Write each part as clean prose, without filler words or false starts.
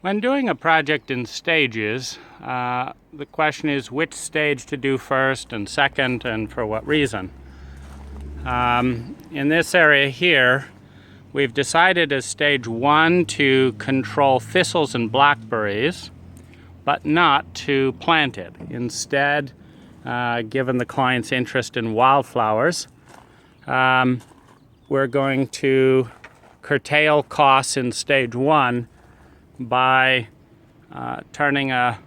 When doing a project in stages, the question is which stage to do first and second and for what reason. In this area here, we've decided as stage 1 to control thistles and blackberries, but not to plant it. Instead, given the client's interest in wildflowers, we're going to curtail costs in stage 1 by turning a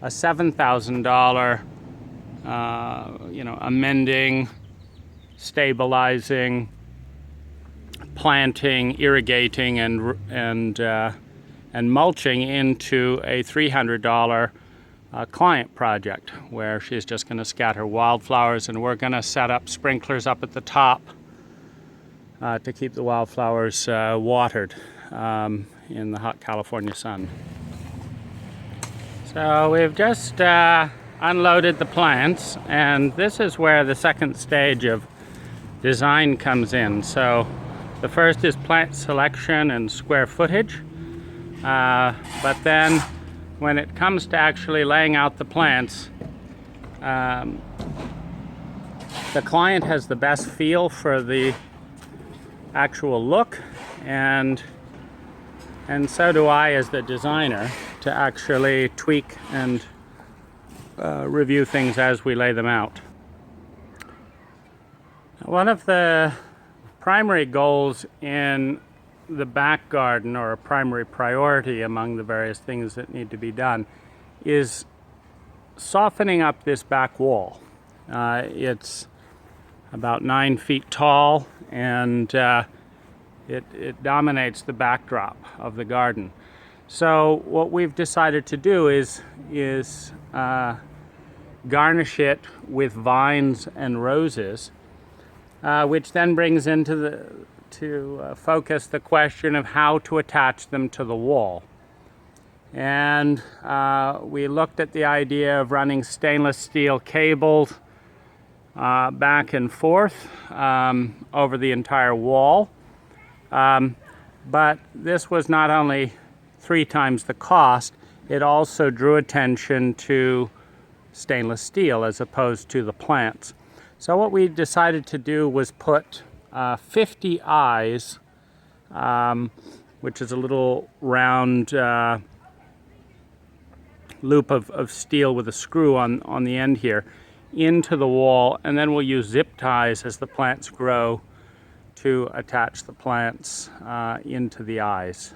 $7,000 amending, stabilizing, planting, irrigating, and mulching into a $300 client project where she's just going to scatter wildflowers, and we're going to set up sprinklers up at the top to keep the wildflowers watered in the hot California sun. So we've just unloaded the plants, and this is where the second stage of design comes in. So the first is plant selection and square footage, but then when it comes to actually laying out the plants, the client has the best feel for the actual look, and so do I as the designer, to actually tweak and review things as we lay them out. One of the primary goals in the back garden, or a primary priority among the various things that need to be done, is softening up this back wall. It's about 9 feet tall, and it dominates the backdrop of the garden. So what we've decided to do is garnish it with vines and roses, which then brings into focus the question of how to attach them to the wall. And we looked at the idea of running stainless steel cables back and forth over the entire wall. But this was not only 3 times the cost, it also drew attention to stainless steel as opposed to the plants. So what we decided to do was put 50 eyes, which is a little round loop of steel with a screw on the end here, into the wall, and then we'll use zip ties as the plants grow to attach the plants into the eyes.